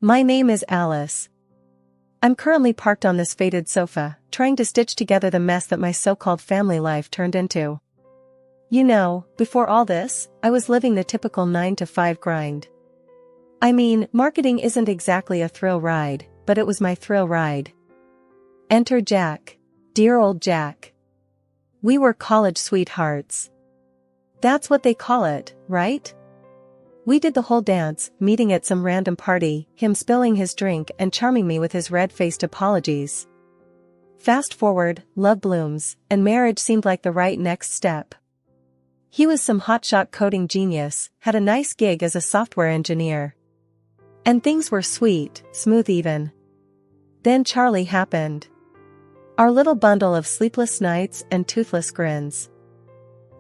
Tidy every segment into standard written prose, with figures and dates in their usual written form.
My name is Alice. I'm currently parked on this faded sofa, trying to stitch together the mess that my so-called family life turned into. You know, before all this, I was living the typical 9-to-5 grind. I mean, marketing isn't exactly a thrill ride, but it was my thrill ride. Enter Jack. Dear old Jack. We were college sweethearts. That's what they call it, right? We did the whole dance, meeting at some random party, him spilling his drink and charming me with his red-faced apologies. Fast forward, love blooms, and marriage seemed like the right next step. He was some hotshot coding genius, had a nice gig as a software engineer. And things were sweet, smooth even. Then Charlie happened. Our little bundle of sleepless nights and toothless grins.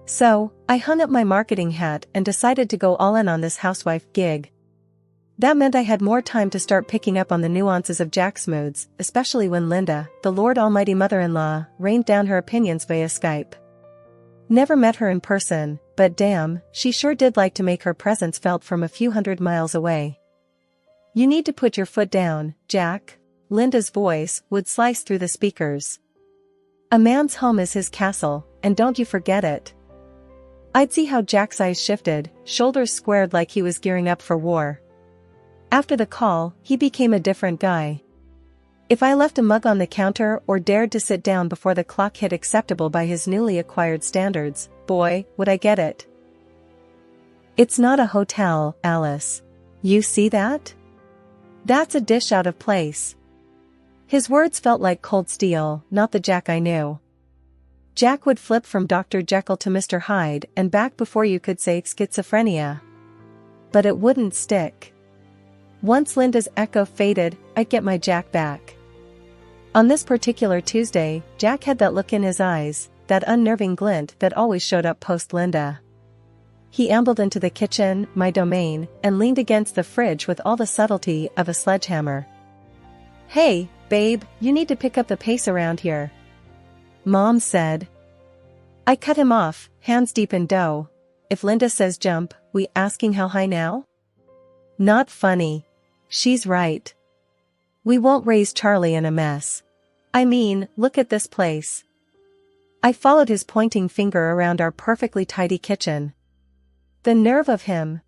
So, I hung up my marketing hat and decided to go all in on this housewife gig. That meant I had more time to start picking up on the nuances of Jack's moods, especially when Linda, the Lord Almighty mother-in-law, rained down her opinions via Skype. Never met her in person, but damn, she sure did like to make her presence felt from a few hundred miles away. You need to put your foot down, Jack. Linda's voice would slice through the speakers. A man's home is his castle, and don't you forget it. I'd see how Jack's eyes shifted, shoulders squared like he was gearing up for war. After the call, he became a different guy. If I left a mug on the counter or dared to sit down before the clock hit acceptable by his newly acquired standards, boy, would I get it. It's not a hotel, Alice. You see that? That's a dish out of place. His words felt like cold steel, not the Jack I knew. Jack would flip from Dr. Jekyll to Mr. Hyde and back before you could say schizophrenia. But it wouldn't stick. Once Linda's echo faded, I'd get my Jack back. On this particular Tuesday, Jack had that look in his eyes, that unnerving glint that always showed up post-Linda. He ambled into the kitchen, my domain, and leaned against the fridge with all the subtlety of a sledgehammer. Hey, babe, you need to pick up the pace around here. Mom said. I cut him off, hands deep in dough. If Linda says jump, we asking how high now? Not funny. She's right. We won't raise Charlie in a mess. I mean, look at this place. I followed his pointing finger around our perfectly tidy kitchen. The nerve of him.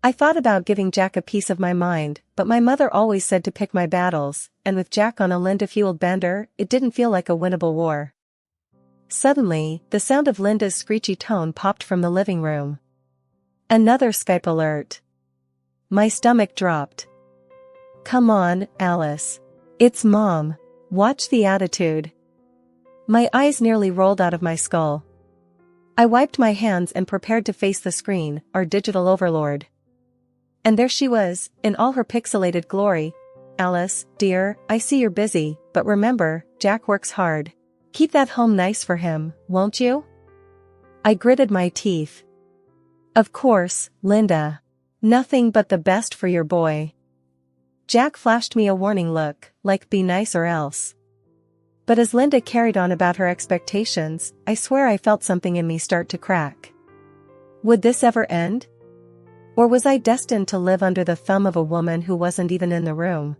I thought about giving Jack a piece of my mind, but my mother always said to pick my battles, and with Jack on a Linda-fueled bender, it didn't feel like a winnable war. Suddenly, the sound of Linda's screechy tone popped from the living room. Another Skype alert. My stomach dropped. Come on, Alice. It's Mom. Watch the attitude. My eyes nearly rolled out of my skull. I wiped my hands and prepared to face the screen, our digital overlord. And there she was, in all her pixelated glory. Alice, dear, I see you're busy, but remember, Jack works hard. Keep that home nice for him, won't you? I gritted my teeth. Of course, Linda. Nothing but the best for your boy. Jack flashed me a warning look, like be nice or else. But as Linda carried on about her expectations, I swear I felt something in me start to crack. Would this ever end? Or was I destined to live under the thumb of a woman who wasn't even in the room?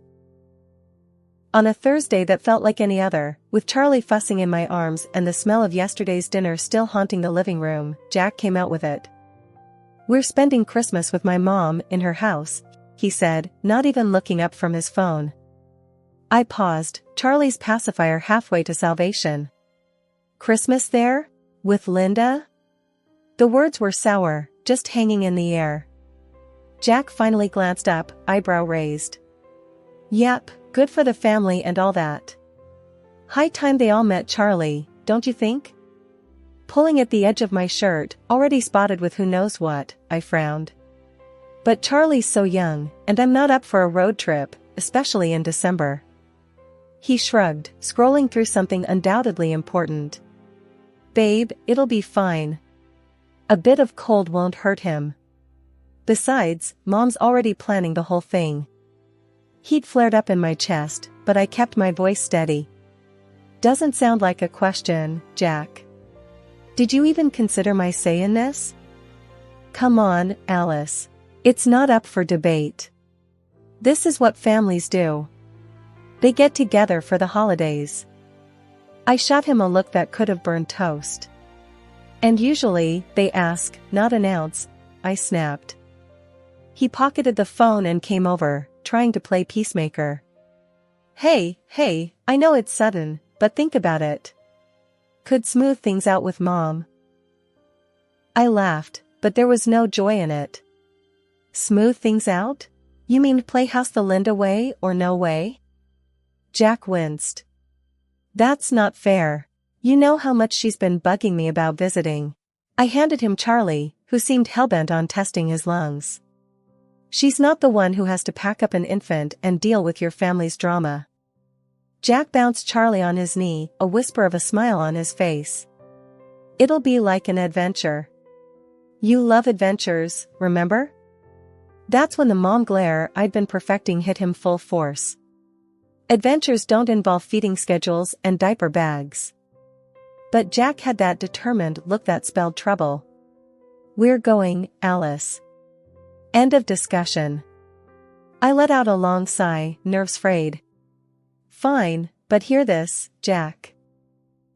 On a Thursday that felt like any other, with Charlie fussing in my arms and the smell of yesterday's dinner still haunting the living room, Jack came out with it. We're spending Christmas with my mom in her house, he said, not even looking up from his phone. I paused, Charlie's pacifier halfway to salvation. Christmas there? With Linda? The words were sour, just hanging in the air. Jack finally glanced up, eyebrow raised. Yep, good for the family and all that. High time they all met Charlie, don't you think? Pulling at the edge of my shirt, already spotted with who knows what, I frowned. But Charlie's so young, and I'm not up for a road trip, especially in December. He shrugged, scrolling through something undoubtedly important. Babe, it'll be fine. A bit of cold won't hurt him. Besides, Mom's already planning the whole thing. Heat flared up in my chest, but I kept my voice steady. Doesn't sound like a question, Jack. Did you even consider my say in this? Come on, Alice. It's not up for debate. This is what families do. They get together for the holidays. I shot him a look that could have burned toast. And usually, they ask, not announce, I snapped. He pocketed the phone and came over, trying to play peacemaker. Hey, I know it's sudden, but think about it. Could smooth things out with Mom. I laughed, but there was no joy in it. Smooth things out? You mean play house the Linda way or no way? Jack winced. That's not fair. You know how much she's been bugging me about visiting. I handed him Charlie, who seemed hellbent on testing his lungs. She's not the one who has to pack up an infant and deal with your family's drama. Jack bounced Charlie on his knee, a whisper of a smile on his face. It'll be like an adventure. You love adventures, remember? That's when the mom glare I'd been perfecting hit him full force. Adventures don't involve feeding schedules and diaper bags. But Jack had that determined look that spelled trouble. We're going, Alice. End of discussion. I let out a long sigh, nerves frayed. Fine, but hear this, Jack.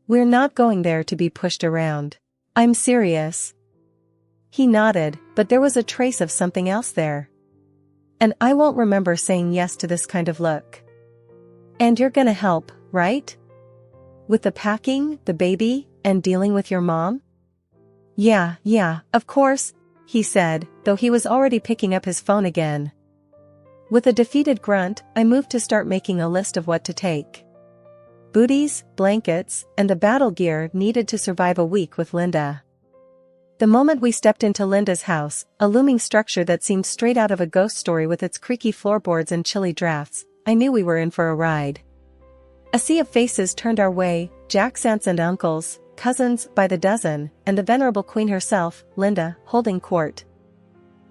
We're not going there to be pushed around. I'm serious. He nodded, but there was a trace of something else there. And I won't remember saying yes to this kind of look. And you're gonna help, right? With the packing, the baby, and dealing with your mom? Yeah, of course, he said, though he was already picking up his phone again. With a defeated grunt, I moved to start making a list of what to take. Booties, blankets, and the battle gear needed to survive a week with Linda. The moment we stepped into Linda's house, a looming structure that seemed straight out of a ghost story with its creaky floorboards and chilly drafts, I knew we were in for a ride. A sea of faces turned our way, Jack's aunts and uncles, cousins by the dozen, and the venerable queen herself, Linda, holding court.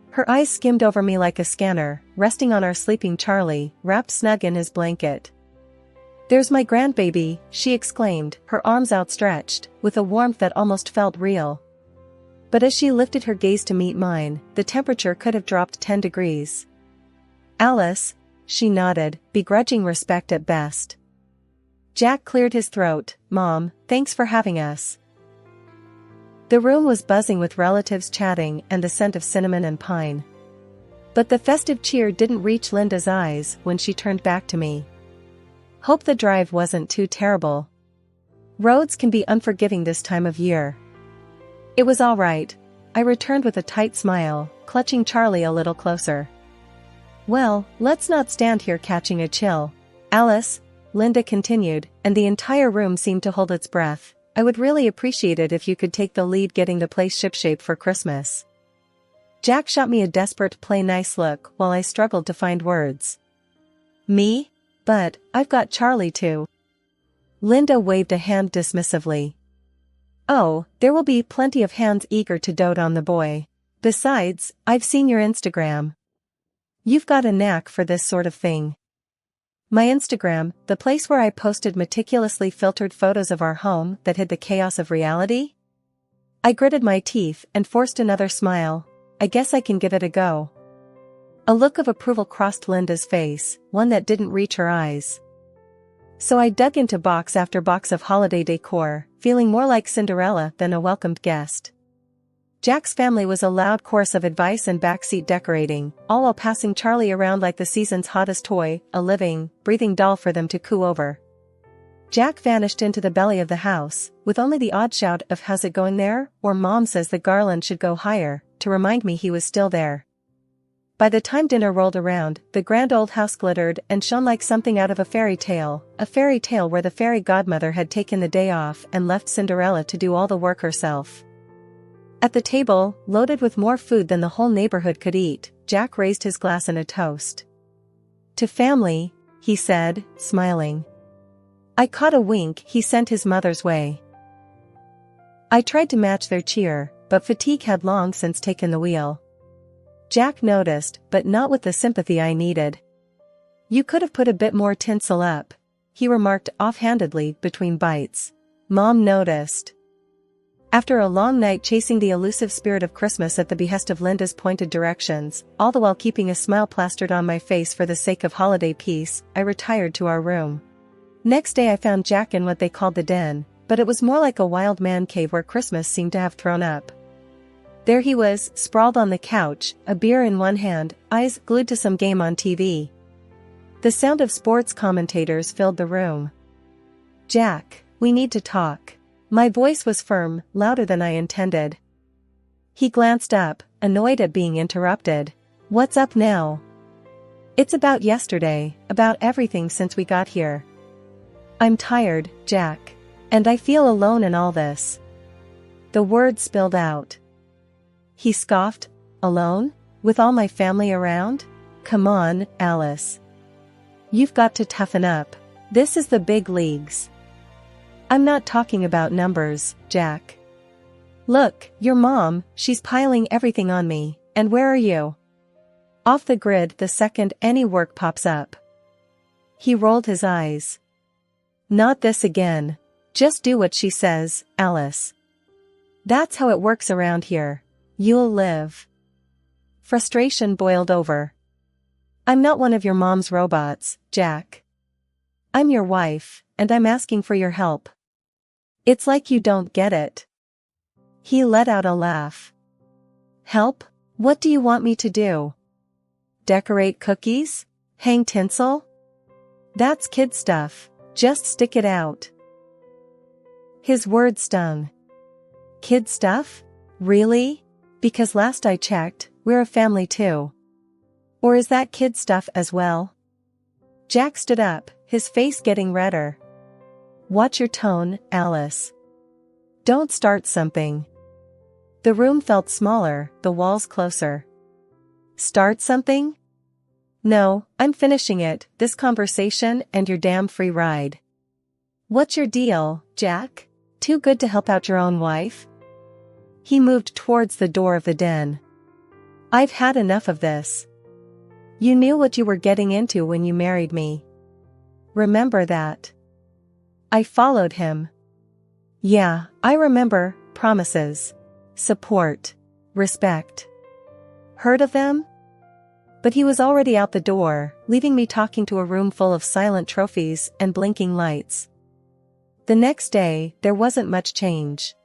Her eyes skimmed over me like a scanner, resting on our sleeping Charlie, wrapped snug in his blanket. There's my grandbaby, she exclaimed, her arms outstretched, with a warmth that almost felt real. But as she lifted her gaze to meet mine, the temperature could have dropped 10 degrees. Alice, she nodded, begrudging respect at best. Jack cleared his throat. Mom, thanks for having us. The room was buzzing with relatives chatting and the scent of cinnamon and pine. But the festive cheer didn't reach Linda's eyes when she turned back to me. Hope the drive wasn't too terrible. Roads can be unforgiving this time of year. It was all right, I returned with a tight smile, clutching Charlie a little closer. Well, let's not stand here catching a chill. Alice, Linda continued, and the entire room seemed to hold its breath. I would really appreciate it if you could take the lead getting the place shipshape for Christmas. Jack shot me a desperate play nice look while I struggled to find words. Me? But, I've got Charlie too. Linda waved a hand dismissively. Oh, there will be plenty of hands eager to dote on the boy. Besides, I've seen your Instagram. You've got a knack for this sort of thing. My Instagram, the place where I posted meticulously filtered photos of our home that hid the chaos of reality? I gritted my teeth and forced another smile. I guess I can give it a go. A look of approval crossed Linda's face, one that didn't reach her eyes. So I dug into box after box of holiday decor, feeling more like Cinderella than a welcomed guest. Jack's family was a loud chorus of advice and backseat decorating, all while passing Charlie around like the season's hottest toy, a living, breathing doll for them to coo over. Jack vanished into the belly of the house, with only the odd shout of "How's it going there?" or "Mom says the garland should go higher," to remind me he was still there. By the time dinner rolled around, the grand old house glittered and shone like something out of a fairy tale where the fairy godmother had taken the day off and left Cinderella to do all the work herself. At the table, loaded with more food than the whole neighborhood could eat, Jack raised his glass in a toast. To family, he said, smiling. I caught a wink he sent his mother's way. I tried to match their cheer, but fatigue had long since taken the wheel. Jack noticed, but not with the sympathy I needed. You could have put a bit more tinsel up, he remarked offhandedly between bites. Mom noticed. After a long night chasing the elusive spirit of Christmas at the behest of Linda's pointed directions, all the while keeping a smile plastered on my face for the sake of holiday peace, I retired to our room. Next day I found Jack in what they called the den, but it was more like a wild man cave where Christmas seemed to have thrown up. There he was, sprawled on the couch, a beer in one hand, eyes glued to some game on TV. The sound of sports commentators filled the room. "Jack, we need to talk." My voice was firm, louder than I intended. He glanced up, annoyed at being interrupted. "What's up now?" "It's about yesterday, about everything since we got here." "I'm tired, Jack. And I feel alone in all this." The words spilled out. He scoffed. "Alone? With all my family around? Come on, Alice. You've got to toughen up. This is the big leagues." "I'm not talking about numbers, Jack. Look, your mom, she's piling everything on me, and where are you? Off the grid the second any work pops up." He rolled his eyes. "Not this again. Just do what she says, Alice. That's how it works around here. You'll live." Frustration boiled over. "I'm not one of your mom's robots, Jack. I'm your wife, and I'm asking for your help. It's like you don't get it." He let out a laugh. "Help? What do you want me to do? Decorate cookies? Hang tinsel? That's kid stuff. Just stick it out." His words stung. "Kid stuff? Really? Because last I checked, we're a family too. Or is that kid stuff as well?" Jack stood up, his face getting redder. "Watch your tone, Alice. Don't start something." The room felt smaller, the walls closer. "Start something? No, I'm finishing it, this conversation and your damn free ride." "What's your deal, Jack? Too good to help out your own wife?" He moved towards the door of the den. "I've had enough of this. You knew what you were getting into when you married me. Remember that." I followed him. "Yeah, I remember, promises. Support. Respect. Heard of them?" But he was already out the door, leaving me talking to a room full of silent trophies and blinking lights. The next day, there wasn't much change.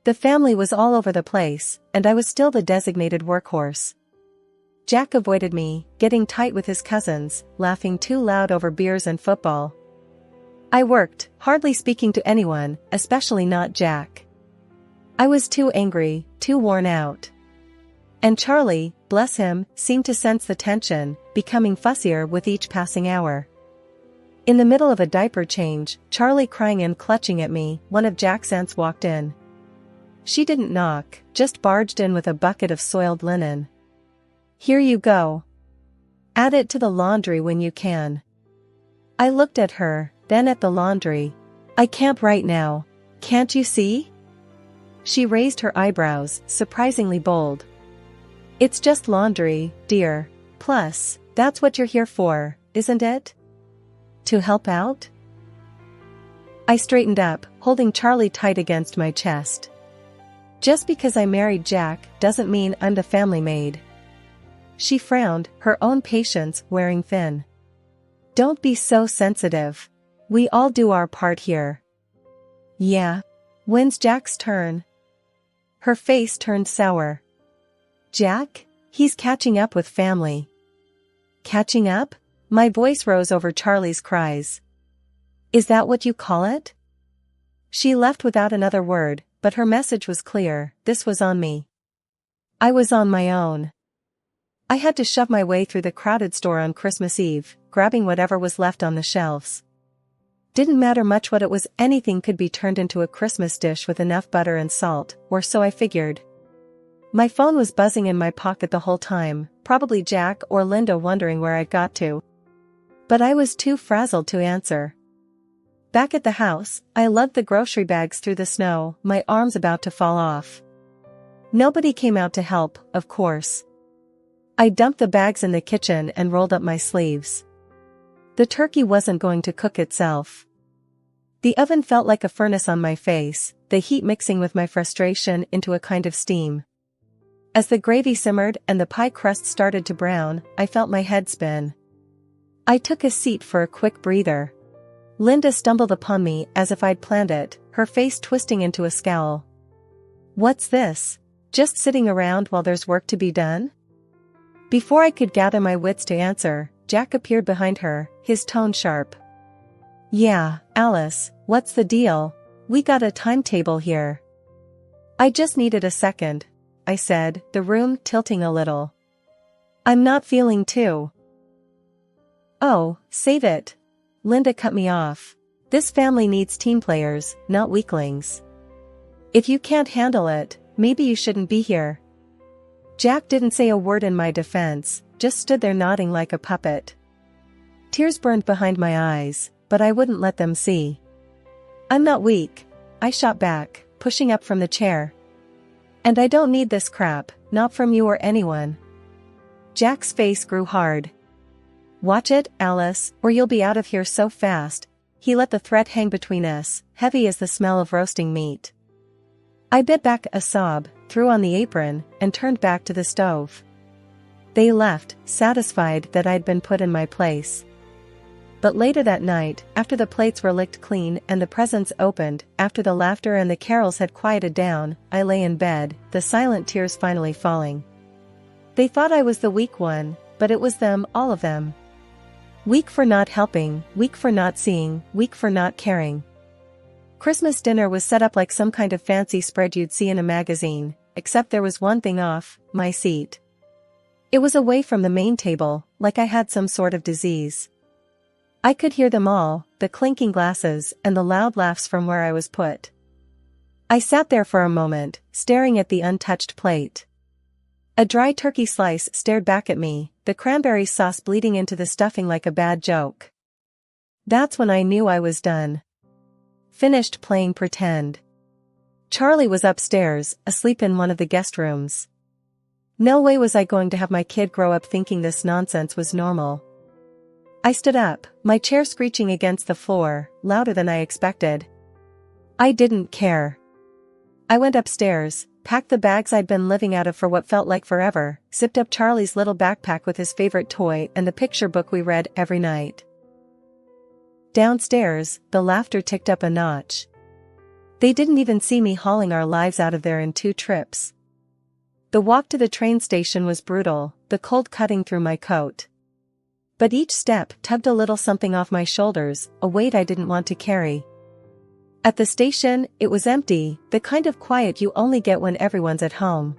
The family was all over the place, and I was still the designated workhorse. Jack avoided me, getting tight with his cousins, laughing too loud over beers and football. I worked, hardly speaking to anyone, especially not Jack. I was too angry, too worn out. And Charlie, bless him, seemed to sense the tension, becoming fussier with each passing hour. In the middle of a diaper change, Charlie crying and clutching at me, one of Jack's aunts walked in. She didn't knock, just barged in with a bucket of soiled linen. "Here you go. Add it to the laundry when you can." I looked at her, then at the laundry. "I can't right now. Can't you see?" She raised her eyebrows, surprisingly bold. "It's just laundry, dear. Plus, that's what you're here for, isn't it? To help out?" I straightened up, holding Charlie tight against my chest. "Just because I married Jack doesn't mean I'm the family maid." She frowned, her own patience wearing thin. "Don't be so sensitive. We all do our part here." "Yeah. When's Jack's turn?" Her face turned sour. "Jack? He's catching up with family." "Catching up?" My voice rose over Charlie's cries. "Is that what you call it?" She left without another word, but her message was clear, this was on me. I was on my own. I had to shove my way through the crowded store on Christmas Eve, grabbing whatever was left on the shelves. Didn't matter much what it was, anything could be turned into a Christmas dish with enough butter and salt, or so I figured. My phone was buzzing in my pocket the whole time, probably Jack or Linda wondering where I'd got to. But I was too frazzled to answer. Back at the house, I lugged the grocery bags through the snow, my arms about to fall off. Nobody came out to help, of course. I dumped the bags in the kitchen and rolled up my sleeves. The turkey wasn't going to cook itself. The oven felt like a furnace on my face, the heat mixing with my frustration into a kind of steam. As the gravy simmered and the pie crust started to brown, I felt my head spin. I took a seat for a quick breather. Linda stumbled upon me as if I'd planned it, her face twisting into a scowl. "What's this? Just sitting around while there's work to be done?" Before I could gather my wits to answer, Jack appeared behind her, his tone sharp. "Yeah, Alice, what's the deal? We got a timetable here." "I just needed a second," I said, the room tilting a little. "I'm not feeling too." "Oh, save it." Linda cut me off. "This family needs team players, not weaklings. If you can't handle it, maybe you shouldn't be here." Jack didn't say a word in my defense, just stood there nodding like a puppet. Tears burned behind my eyes, but I wouldn't let them see. "I'm not weak," I shot back, pushing up from the chair. "And I don't need this crap, not from you or anyone." Jack's face grew hard. "Watch it, Alice, or you'll be out of here so fast." He let the threat hang between us, heavy as the smell of roasting meat. I bit back a sob, threw on the apron, and turned back to the stove. They left, satisfied that I'd been put in my place. But later that night, after the plates were licked clean and the presents opened, after the laughter and the carols had quieted down, I lay in bed, the silent tears finally falling. They thought I was the weak one, but it was them, all of them. Weak for not helping, weak for not seeing, weak for not caring. Christmas dinner was set up like some kind of fancy spread you'd see in a magazine, except there was one thing off: my seat. It was away from the main table, like I had some sort of disease. I could hear them all, the clinking glasses and the loud laughs from where I was put. I sat there for a moment, staring at the untouched plate. A dry turkey slice stared back at me, the cranberry sauce bleeding into the stuffing like a bad joke. That's when I knew I was done. Finished playing pretend. Charlie was upstairs, asleep in one of the guest rooms. No way was I going to have my kid grow up thinking this nonsense was normal. I stood up, my chair screeching against the floor, louder than I expected. I didn't care. I went upstairs, packed the bags I'd been living out of for what felt like forever, zipped up Charlie's little backpack with his favorite toy and the picture book we read every night. Downstairs, the laughter ticked up a notch. They didn't even see me hauling our lives out of there in 2 trips. The walk to the train station was brutal, the cold cutting through my coat. But each step tugged a little something off my shoulders, a weight I didn't want to carry. At the station, it was empty, the kind of quiet you only get when everyone's at home.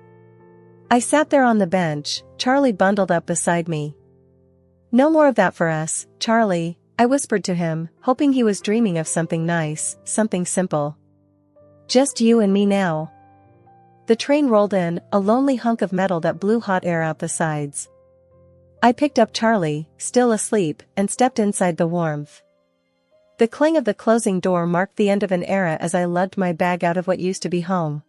I sat there on the bench, Charlie bundled up beside me. "No more of that for us, Charlie," I whispered to him, hoping he was dreaming of something nice, something simple. "Just you and me now." The train rolled in, a lonely hunk of metal that blew hot air out the sides. I picked up Charlie, still asleep, and stepped inside the warmth. The clang of the closing door marked the end of an era as I lugged my bag out of what used to be home.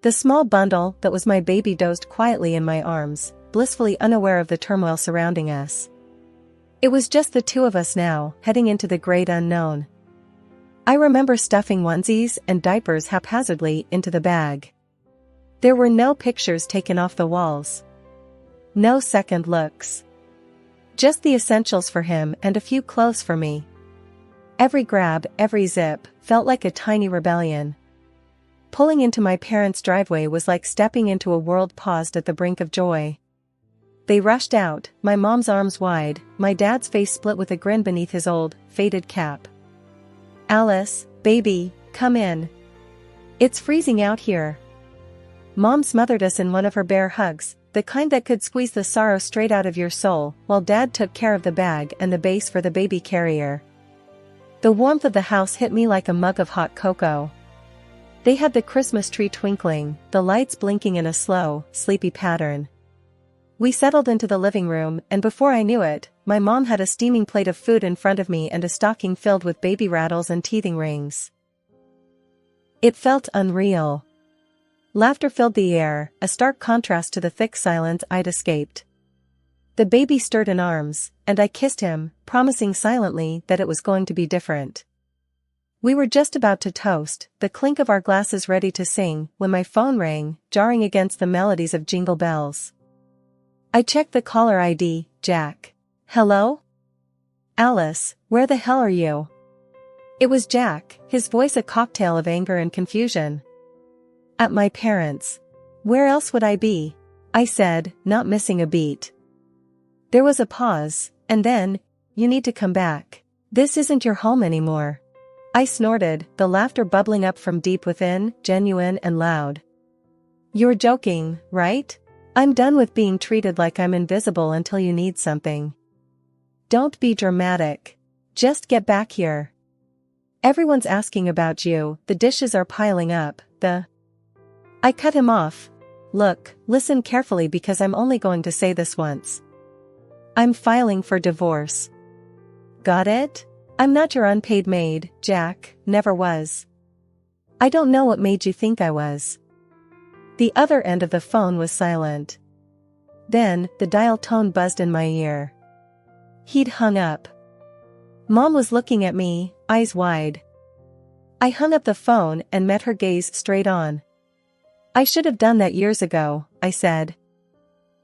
The small bundle that was my baby dozed quietly in my arms, blissfully unaware of the turmoil surrounding us. It was just the 2 of us now, heading into the great unknown. I remember stuffing onesies and diapers haphazardly into the bag. There were no pictures taken off the walls. No second looks. Just the essentials for him and a few clothes for me. Every grab, every zip, felt like a tiny rebellion. Pulling into my parents' driveway was like stepping into a world paused at the brink of joy. They rushed out, my mom's arms wide, my dad's face split with a grin beneath his old, faded cap. "Alice, baby, come in. It's freezing out here." Mom smothered us in one of her bear hugs, the kind that could squeeze the sorrow straight out of your soul, while Dad took care of the bag and the base for the baby carrier. The warmth of the house hit me like a mug of hot cocoa. They had the Christmas tree twinkling, the lights blinking in a slow, sleepy pattern. We settled into the living room, and before I knew it, my mom had a steaming plate of food in front of me and a stocking filled with baby rattles and teething rings. It felt unreal. Laughter filled the air, a stark contrast to the thick silence I'd escaped. The baby stirred in arms, and I kissed him, promising silently that it was going to be different. We were just about to toast, the clink of our glasses ready to sing, when my phone rang, jarring against the melodies of Jingle Bells. I checked the caller ID, Jack. Hello? Alice, where the hell are you? It was Jack, his voice a cocktail of anger and confusion. At my parents'. Where else would I be? I said, not missing a beat. There was a pause, and then, you need to come back. This isn't your home anymore. I snorted, the laughter bubbling up from deep within, genuine and loud. You're joking, right? I'm done with being treated like I'm invisible until you need something. Don't be dramatic. Just get back here. Everyone's asking about you, the dishes are piling up, I cut him off. Look, listen carefully because I'm only going to say this once. I'm filing for divorce. Got it? I'm not your unpaid maid, Jack, never was. I don't know what made you think I was. The other end of the phone was silent. Then, the dial tone buzzed in my ear. He'd hung up. Mom was looking at me, eyes wide. I hung up the phone and met her gaze straight on. I should have done that years ago, I said.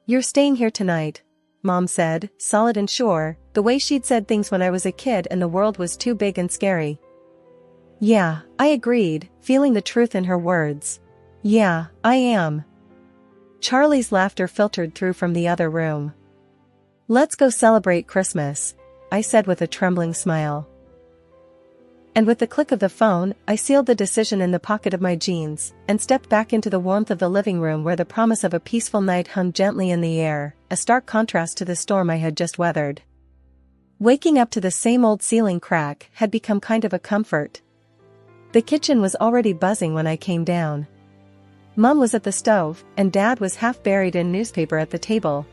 You're staying here tonight, Mom said, solid and sure, the way she'd said things when I was a kid and the world was too big and scary. Yeah, I agreed, feeling the truth in her words. Yeah, I am. Charlie's laughter filtered through from the other room. Let's go celebrate Christmas, I said with a trembling smile. And with the click of the phone, I sealed the decision in the pocket of my jeans, and stepped back into the warmth of the living room where the promise of a peaceful night hung gently in the air, a stark contrast to the storm I had just weathered. Waking up to the same old ceiling crack had become kind of a comfort. The kitchen was already buzzing when I came down. Mom was at the stove, and Dad was half buried in newspaper at the table.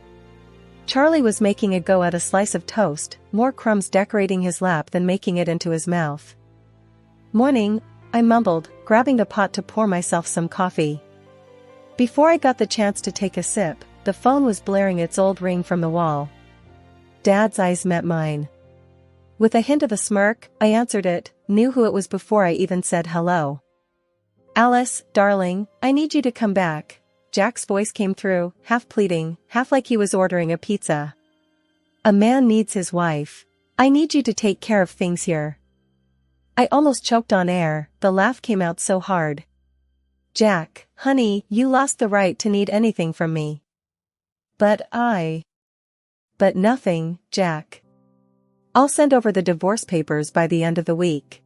Charlie was making a go at a slice of toast, more crumbs decorating his lap than making it into his mouth. Morning, I mumbled, grabbing the pot to pour myself some coffee. Before I got the chance to take a sip, the phone was blaring its old ring from the wall. Dad's eyes met mine. With a hint of a smirk, I answered it, knew who it was before I even said hello. Alice, darling, I need you to come back. Jack's voice came through, half pleading, half like he was ordering a pizza. A man needs his wife. I need you to take care of things here. I almost choked on air, the laugh came out so hard. Jack, honey, you lost the right to need anything from me. But nothing, Jack. I'll send over the divorce papers by the end of the week.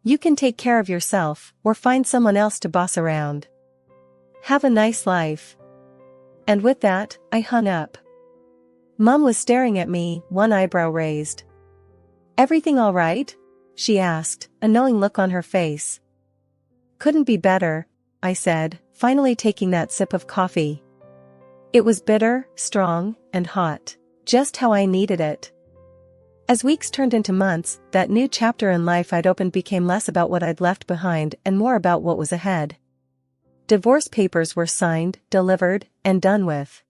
You can take care of yourself, or find someone else to boss around. Have a nice life. And with that, I hung up. Mom was staring at me, one eyebrow raised. Everything all right? She asked, a knowing look on her face. Couldn't be better, I said, finally taking that sip of coffee. It was bitter, strong, and hot, just how I needed it. As weeks turned into months, that new chapter in life I'd opened became less about what I'd left behind and more about what was ahead. Divorce papers were signed, delivered, and done with.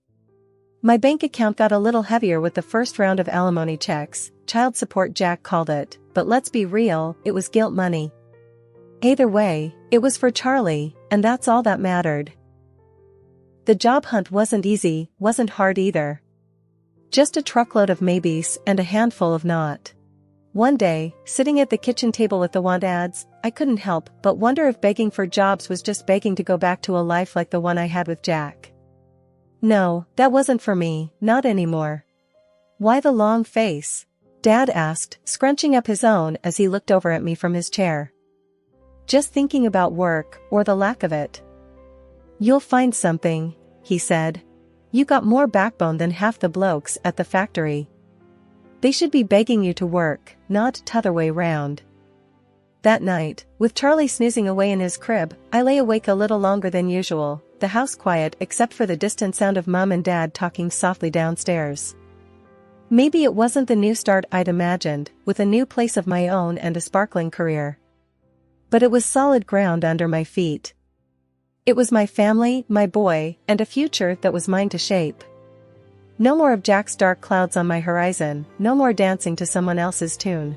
My bank account got a little heavier with the first round of alimony checks, child support Jack called it, but let's be real, it was guilt money. Either way, it was for Charlie, and that's all that mattered. The job hunt wasn't easy, wasn't hard either. Just a truckload of maybes and a handful of not. One day, sitting at the kitchen table with the want ads, I couldn't help but wonder if begging for jobs was just begging to go back to a life like the one I had with Jack. No, that wasn't for me, not anymore. Why the long face? Dad asked, scrunching up his own as he looked over at me from his chair. Just thinking about work, or the lack of it. You'll find something, he said. You got more backbone than half the blokes at the factory. They should be begging you to work, not t'other way round. That night, with Charlie snoozing away in his crib, I lay awake a little longer than usual, the house quiet except for the distant sound of Mom and Dad talking softly downstairs. Maybe it wasn't the new start I'd imagined, with a new place of my own and a sparkling career. But it was solid ground under my feet. It was my family, my boy, and a future that was mine to shape. No more of Jack's dark clouds on my horizon, no more dancing to someone else's tune.